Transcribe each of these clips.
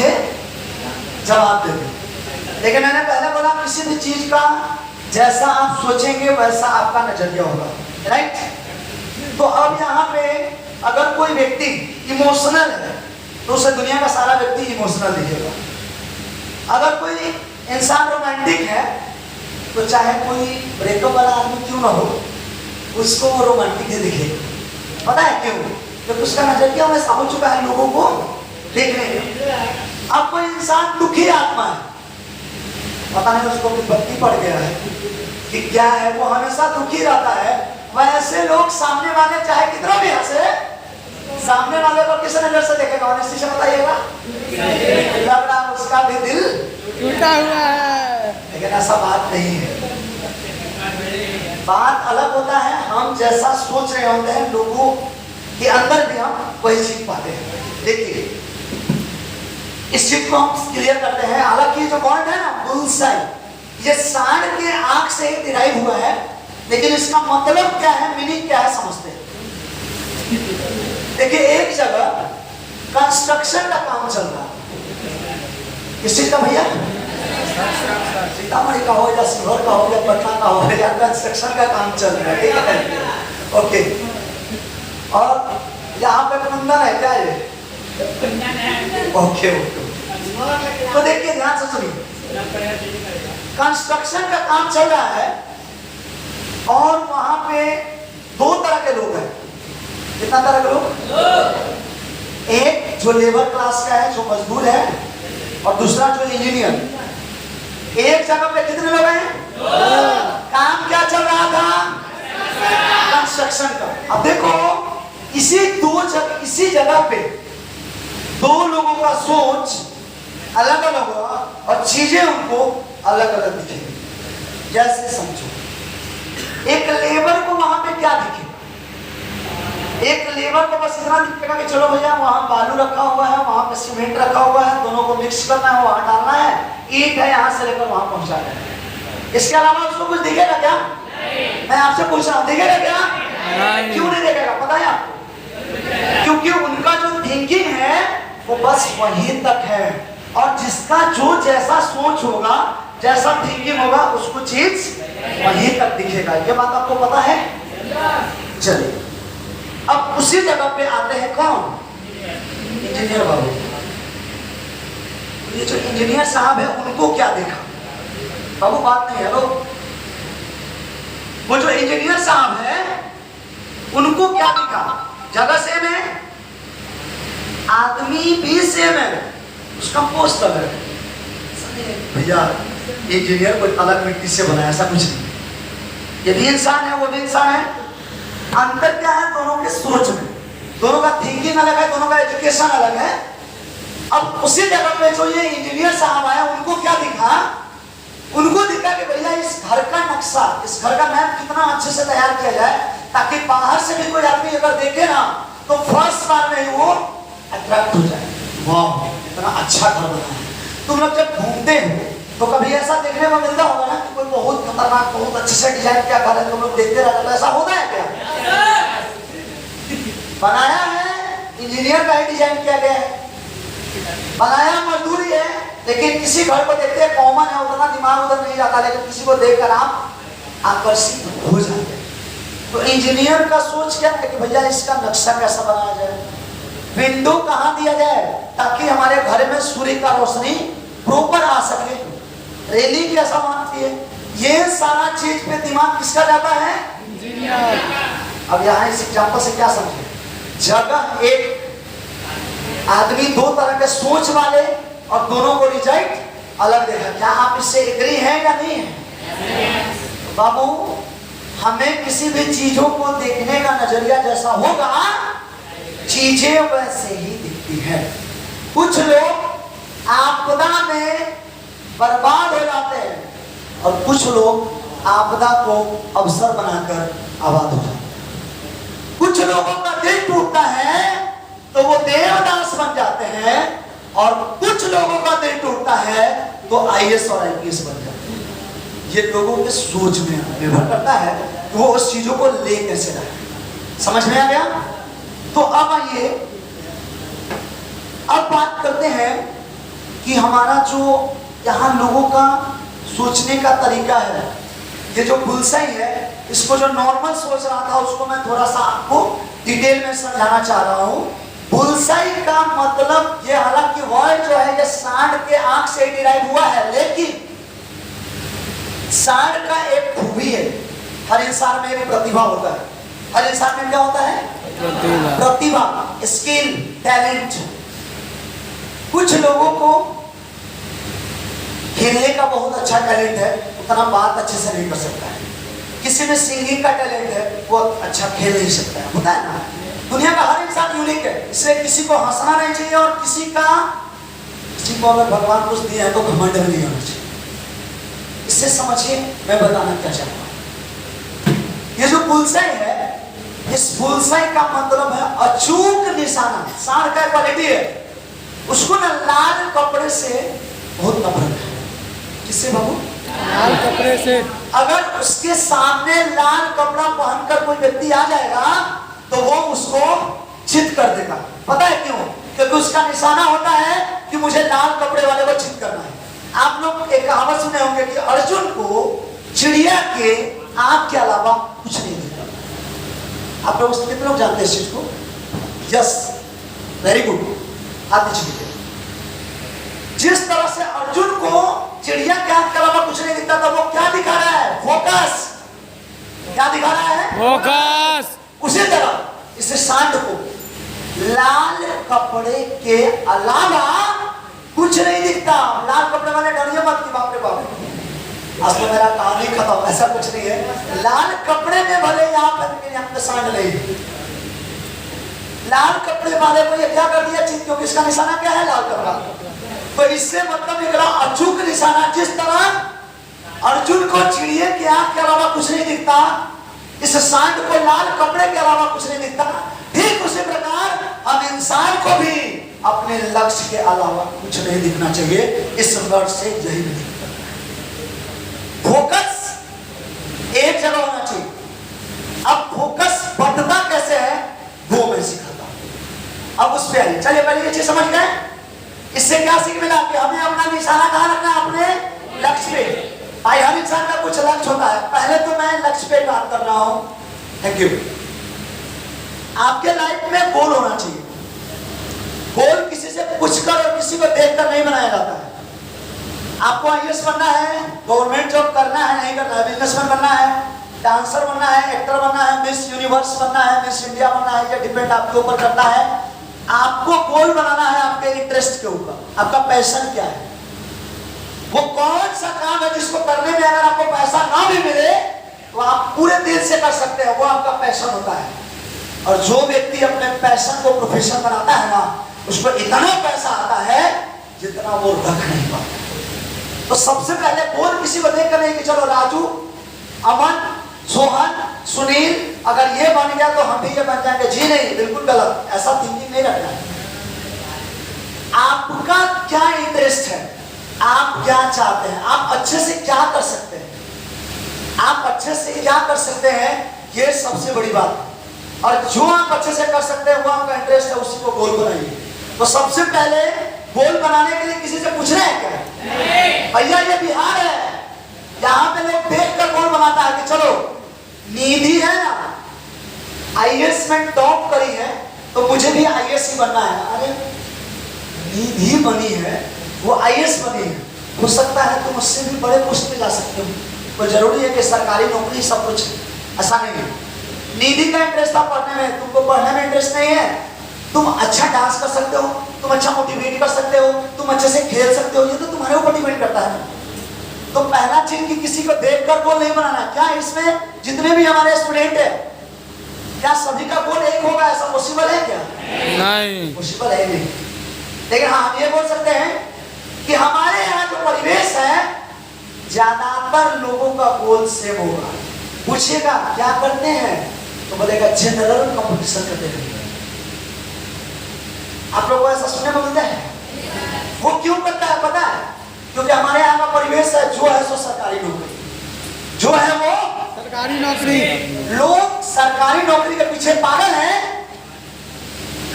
मुझे जवाब दे दे। लेकिन मैंने पहले बोला किसी भी चीज का जैसा आप सोचेंगे वैसा आपका नजरिया होगा, राइट। तो अब यहाँ पे अगर कोई व्यक्ति इमोशनल है तो उसे दुनिया का सारा व्यक्ति इमोशनल दिखेगा। अगर कोई इंसान रोमांटिक है तो चाहे कोई ब्रेकअप वाला आदमी क्यों ना हो उसको वो रोमांटिक ही दिखेगा। पता है क्यों? क्योंकि उसका नजरिया वैसा हो चुका है लोगों को देखने का। अब कोई इंसान दुखी आत्मा है, पता नहीं उसको विपत्ति पड़ गया है कि क्या है, वो हमेशा दुखी रहता है। वैसे लोग सामने वाले चाहे कितना भी हंसे, सामने वाले को किस नजर से देखेगा? ऑनेस्टी से बताइएगा। लग रहा है उसका भी दिल टूटा हुआ है, लेकिन ऐसा बात नहीं है। बात अलग होता है, हम जैसा सोच रहे होते हैं लोगों के अंदर भी हम वही सीख पाते हैं। देखिए इस चीज को हम क्लियर करते हैं। हालांकि जो पॉइंट है ना बुलसाई, ये सांड के आंख से ही डिराइव हुआ है, लेकिन इसका मतलब क्या है, मीनिंग क्या है समझते हैं। देखिए एक जगह कंस्ट्रक्शन का काम चल रहा है। किस चीज का भैया? सीतामढ़ी का हो या शिवहर का हो या पटना का हो या कंस्ट्रक्शन का काम चल रहा है, ठीक है? ओके। और यहाँ पे कुंदन है क्या ये? Okay okay. तो देखिए ध्यान से सुनिए, कंस्ट्रक्शन का काम चल रहा है और वहां पे दो तरह के लोग हैं। कितना तरह के लोग? एक जो लेबर क्लास का है, जो मजदूर है, और दूसरा जो इंजीनियर। एक जगह पे कितने लोग हैं? काम क्या चल रहा था? कंस्ट्रक्शन का। अब देखो इसी जगह पे दो लोगों का सोच अलग अलग होगा और चीजें उनको अलग अलग दिखेंगी। जैसे समझो एक लेबर को वहां पे क्या दिखेगा? एक लेबर को बस इतना दिखेगा कि चलो भैया वहां बालू रखा हुआ है, वहां पे सीमेंट रखा हुआ है, दोनों को मिक्स करना है, वहां डालना है, ईंट है यहां से लेकर वहां पहुंचाना है। इसके अलावा उसको कुछ दिखेगा क्या? मैं आपसे पूछ रहा हूं, दिखेगा क्या? क्यों नहीं दिखेगा पता है आपको? क्योंकि उनका जो थिंकिंग है वो बस वहीं तक है, और जिसका जो जैसा सोच होगा, जैसा थिंकिंग होगा, उसको चीज वहीं तक दिखेगा। ये बात आपको पता है? चलिए अब उसी जगह पे आते हैं कौन? इंजीनियर बाबू। ये जो इंजीनियर साहब है उनको क्या देखा? बाबू बात नहीं है लोग। वो जो इंजीनियर साहब है उनको क्या दिखा? जगह सेम है, आदमी भी सेम है, उसका पोस्ट अलग है। भैया इंजीनियर कोई अलग मिट्टी से बना, ऐसा कुछ नहीं। ये भी इंसान है, वो भी इंसान है। अंतर क्या है? दोनों के सोच में, दोनों का थिंकिंग अलग है, दोनों का एजुकेशन अलग है। अब उसी जगह पे जो ये इंजीनियर साहब आए उनको क्या दिखा? उनको दिखा कि भैया इस घर का नक्शा, इस घर का मैप कितना अच्छे से तैयार किया जाए ताकि बाहर से भी कोई आदमी अगर देखे ना तो फर्स्ट बार में वो अट्रैक्ट हो जाए। वाह इतना अच्छा घर बना है। तुम लोग जब घूमते हो तो कभी ऐसा देखने को मिलता होगा ना कि कोई बहुत खतरनाक, बहुत अच्छे से डिजाइन किया घर है, तुम लोग देखते रहते हो। ऐसा होता है क्या? बनाया है इंजीनियर का ही डिजाइन किया गया है, बनाया मजदूरी है, लेकिन किसी घर को देखते हैं कॉमन है, उतना दिमाग उधर नहीं जाता, लेकिन किसी को देखकर आप आकर्षित हो जाते हैं। तो इंजीनियर का सोच क्या है कि भैया इसका नक्शा कैसा बनाया जाए, विंडो कहाँ दिया जाए ताकि हमारे घर में सूर्य का रोशनी प्रॉपर आ सके, रेलिंग कैसा बनाती है, ये सारा चीज पे दिमाग किसका जाता है? इंजीनियर। अब यहाँ इस एग्जांपल से क्या समझे? जगह एक आदमी दो तरह के सोच वाले और दोनों को रिजल्ट अलग देखा। क्या आप इससे एग्री हैं या नहीं है? बाबू हमें किसी भी चीजों को देखने का नजरिया जैसा होगा, चीजें वैसे ही दिखती हैं। कुछ लोग आपदा में बर्बाद हो जाते हैं और कुछ लोग आपदा को अवसर बनाकर आबाद हो जाते हैं। कुछ लोगों का दिल टूटता है तो वो देवदास बन जाते हैं, और कुछ लोगों का दिल टूटता है तो IAS और IPS बन जाते हैं। ये लोगों के सोच में निर्भर करता है कि वो उस चीजों को ले कैसे रहे। समझ में आ गया? तो अब आइए, अब बात करते हैं कि हमारा जो यहाँ लोगों का सोचने का तरीका है, ये जो बुलसाई है, इसको जो नॉर्मल सोच रहा था उसको मैं थोड़ा सा आपको डिटेल में समझाना चाह रहा हूँ। बुलसाई का मतलब ये, हालांकि वर्ड जो है ये सांड के आंख से डिराइव हुआ है, लेकिन सांड का एक खूबी है, हर इंसान में एक प्रतिभा होता है। हर इंसान में क्या होता है? प्रतिभा, स्किल, टैलेंट। कुछ लोगों को खेलने का बहुत अच्छा टैलेंट है, उतना बात अच्छे से नहीं कर सकता है। किसी में सिंगिंग का टैलेंट है, वो अच्छा खेल नहीं सकता है, होता है ना। दुनिया का हर इंसान यूनिक है, इसलिए किसी को हंसना नहीं चाहिए और किसी को अगर भगवान कुछ दिया है तो घमंड नहीं होना चाहिए। इससे समझिए मैं बताना क्या चाहता हूं। ये जो बुलसाई है, इस बुलसाई का मतलब है अचूक निशाना। सांड का क्वालिटी है, उसको ना लाल कपड़े से बहुत नफरत है। किससे बाबू? लाल कपड़े से। अगर उसके सामने लाल कपड़ा पहनकर कोई व्यक्ति आ जाएगा तो वो उसको चित कर देगा। पता है क्यों? क्योंकि उसका निशाना होता है कि मुझे लाल कपड़े वाले को चित करना है। आप लोग एक कहावत सुने होंगे कि अर्जुन को चिड़िया के आंख के अलावा कुछ नहीं दिखता। आप लोग कितने लोग जानते हैं इस चीज को? यस, वेरी गुड, हाथ दीजिए। जिस तरह से अर्जुन को चिड़िया के आंख के अलावा कुछ नहीं दिखता था, वो क्या दिखा रहा है? फोकस। क्या दिखा रहा है? फोकस। उसी तरह इस सांड को लाल कपड़े के अलावा कुछ नहीं दिखता। लाल कपड़े वाले डरिए मत कि बाप रे बाप आज तो मेरा काम ही खत्म, ऐसा कुछ नहीं है। लाल कपड़े में भले यहाँ पे सांड नहीं, लाल कपड़े वाले को ये क्या कर दिया? चित, क्योंकि इसका निशाना क्या है? लाल कपड़ा। तो इससे मतलब निकला अचूक निशाना। जिस तरह अर्जुन को चिड़िया के आंख के अलावा कुछ नहीं दिखता, इस सांड को लाल कपड़े के अलावा कुछ नहीं दिखता, ठीक उसी प्रकार हम इंसान को भी अपने लक्ष्य के अलावा कुछ नहीं दिखना चाहिए। इस वर्ड से यही नहीं, फोकस एक जगह होना चाहिए। अब फोकस बढ़ता कैसे है वो मैं सिखाता हूं। अब उस पे आइए, चलिए पहले ये चीज समझ गए। इससे क्या सीख मिला कि हमें अपना निशाना कहां रखना है? अपने लक्ष्य पे। भाई हर इंसान का कुछ लक्ष्य होता है। पहले तो मैं लक्ष्य पे बात कर रहा हूं। Thank you. आपके लाइफ में गोल होना चाहिए। गोल किसी से पूछकर और किसी को देखकर नहीं बनाया जाता है। आपको आईएएस बनना है, गवर्नमेंट जॉब करना है, नहीं करना है, बिजनेसमैन बनना है, डांसर बनना है, एक्टर बनना है, मिस यूनिवर्स बनना है, मिस इंडिया बनना है, ये डिपेंड आपके ऊपर करता है। आपको गोल बनाना है आपके इंटरेस्ट के ऊपर। आपका पैशन क्या है? वो कौन सा काम है जिसको करने में अगर आपको पैसा ना भी मिले तो आप पूरे दिल से कर सकते हैं, वो आपका पैशन होता है। और जो व्यक्ति अपने पैशन को प्रोफेशन बनाता है ना, उसको इतना पैसा आता है जितना वो रख नहीं पाता। तो सबसे पहले गोल किसी को देखकर नहीं कि चलो राजू, अमन, सोहन, सुनील अगर ये बन गया तो हम भी ये बन जाएंगे। जी नहीं, बिल्कुल गलत, ऐसा थिंकिंग नहीं रखना है। आपका क्या इंटरेस्ट है? आप क्या चाहते हैं? आप अच्छे से क्या कर सकते हैं? आप अच्छे से क्या कर सकते हैं, ये सबसे बड़ी बात है। और जो आप अच्छे से कर सकते हैं वो आपका इंटरेस्ट है, उसी को गोल बनाइए। तो सबसे पहले गोल बनाने के लिए किसी से पूछ रहे हैं क्या? भैया ये बिहार है, यहाँ पे लोग देख कर गोल बनाता है कि चलो निधि है ना, आईएएस में टॉप करी है तो मुझे भी आईएएस ही बनना है। अरे निधि बनी है, वो आईएएस बनी है, हो सकता है तुम उससे भी बड़े पोस्ट पे जा सकते हो। तो जरूरी है कि सरकारी नौकरी सब कुछ, ऐसा नहीं है। निधि का इंटरेस्ट था पढ़ने में, तुमको पढ़ने में इंटरेस्ट नहीं है, तुम अच्छा डांस कर सकते हो, तुम अच्छा मोटिवेट कर सकते हो, तुम अच्छे से खेल सकते हो, ये तो तुम्हारे ऊपर डिपेंड करता है ना। तो पहला चीज कि किसी को देखकर गोल नहीं बनाना। क्या इसमें जितने भी हमारे स्टूडेंट है, क्या सभी का गोल एक होगा? ऐसा पॉसिबल है क्या? नहीं, पॉसिबल है नहीं। लेकिन हाँ, हम ये बोल सकते हैं कि हमारे यहाँ जो परिवेश है, ज्यादातर लोगों का गोल सेम होगा। पूछिएगा क्या करते हैं तो बोलेगा जनरल कंपटीशन करते हैं। आप लोगों को ऐसा सुनने को मिलता है? वो क्यों करता है पता है? क्योंकि हमारे यहाँ का परिवेश है, जो है सो सरकारी नौकरी, जो है वो सरकारी नौकरी। लोग सरकारी नौकरी के पीछे पागल हैं।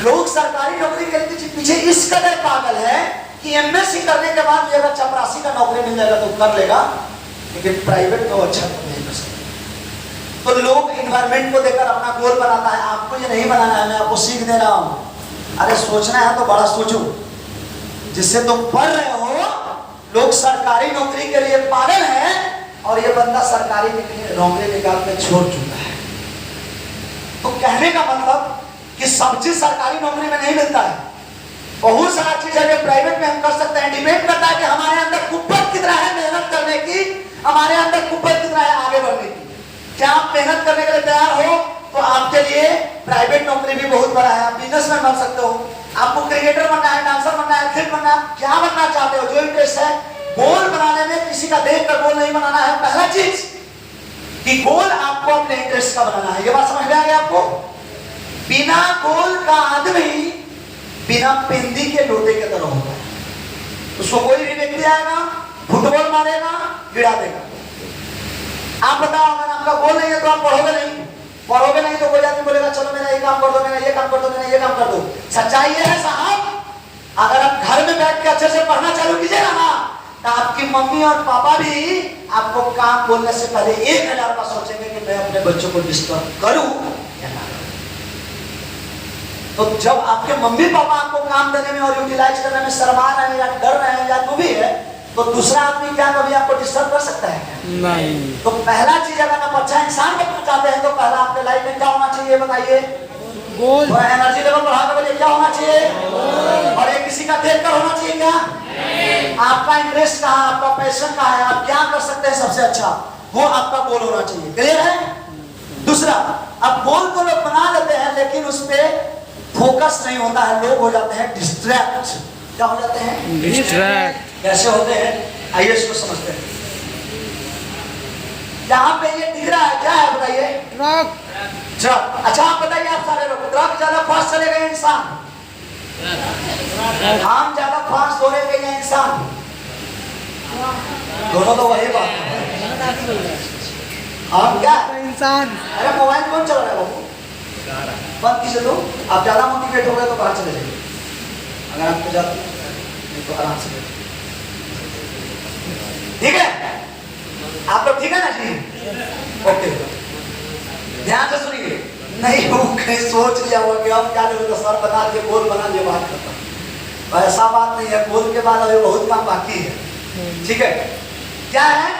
लोग सरकारी नौकरी के पीछे इस कदर पागल है कि एमएससी करने के बाद भी अगर चपरासी का नौकरी मिल जाएगा तो कर लेगा, लेकिन प्राइवेट में वो अच्छा नहीं कर सकता। तो लोग इन्वायरमेंट को देखकर अपना गोल बनाता है। आपको ये नहीं बनाना है, मैं आपको सीख दे रहा हूँ। अरे सोचना है तो बड़ा सोचो। जिससे तुम पढ़ रहे हो, लोग सरकारी नौकरी के लिए पागल हैं और ये बंदा सरकारी के लिए नौकरी निकाल कर छोड़ चुका है। तो कहने का मतलब कि सब चीज सरकारी नौकरी में नहीं मिलता है। बहुत सारा चीज है जो प्राइवेट में हम कर सकते हैं। डिपेंड करता है कि हमारे अंदर कुव्वत कितना है मेहनत करने की, हमारे अंदर कुव्वत कितना है आगे बढ़ने की। क्या आप मेहनत करने के लिए तैयार हो तो आपके लिए प्राइवेट नौकरी भी बहुत बड़ा है। आप बिजनेसमैन बन सकते हो, आपको क्रिकेटर बनना है, डांसर बनना है, एथलीट बनना है, क्या बनना चाहते हो, जो इंटरेस्ट है। गोल बनाने में किसी का देख कर गोल नहीं बनाना है। पहला चीज कि गोल आपको अपने इंटरेस्ट का बनाना है। ये बात समझ में आ गया आपको? बिना गोल का आदमी बिना पेंदी के लोटे के तरह होगा। उसको कोई भी व्यक्ति आएगा, फुटबॉल मारेगा, गिरा देगा। आप बताओ, अगर आपका गोल नहीं है तो आप पढ़ोगे नहीं तो कोई आदमी बोलेगा चलो मेरा ये काम कर दो, मेरा ये काम कर दो, मेरा ये काम कर दो। सच्चाई ये है साहब, अगर आप घर में बैठ के अच्छे से पढ़ना चालू कीजिएगा ना, तो आपकी मम्मी और पापा भी आपको काम बोलने से पहले 1000 बार सोचेंगे कि मैं अपने बच्चों को डिस्टर्ब करूं या ना। तो जब आपके मम्मी पापा आपको काम देने में और यूटिलाइज करने में शर्मा रहे हैं या डर रहे हैं या जो भी है, तो दूसरा आदमी क्या कभी आपको डिस्टर्ब कर सकता है? नहीं। तो पहला चीज, अगर आप अच्छा इंसान बनना चाहते हैं तो पहला आपके लाइफ में क्या होना चाहिए बताइए? गोल। एनर्जी लेवल बढ़ा के बोलिए, क्या होना चाहिए? और ये किसी का देख कर होना चाहिए क्या? आपका इंटरेस्ट कहाँ, आपका पैशन कहाँ है, आप क्या कर सकते हैं सबसे अच्छा, वो आपका गोल होना चाहिए। क्लियर है? दूसरा, अब गोल को लोग बना लेते हैं लेकिन उस पर फोकस नहीं होता है, लोग हो जाते हैं डिस्ट्रैक्ट। क्या हो जाते हैं? डिस्ट्रैक्ट। कैसे होते हैं आइए इसको समझते हैं। यहाँ पे ये दिख रहा है, क्या है बताइए? ट्रक। ट्रक। अच्छा आप बताइए, आप सारे लोग, ट्रक ज्यादा फास्ट चलेगा या इंसान? हम ज्यादा फास्ट दौड़ेंगे या इंसान? दोनों तो वही बात है। हम क्या? इंसान। अरे मोबाइल कौन चल रहा है बाबू? बंद कीजिए। तो आप ज्यादा मोटिवेट हो गए तो बाहर चले जाइए। अगर आपको ज्यादा नहीं तो आराम से, ठीक है? आप लोग ठीक है ना जी? ओके, ध्यान से सुनिए। नहीं वो कहीं सोच लिया होगा कि अब क्या करें, सर बना दिए, गोल बना दिए, बात खत्म। ऐसा बात नहीं है, गोल के बाद अभी बहुत काम बाकी है। ठीक है? क्या है?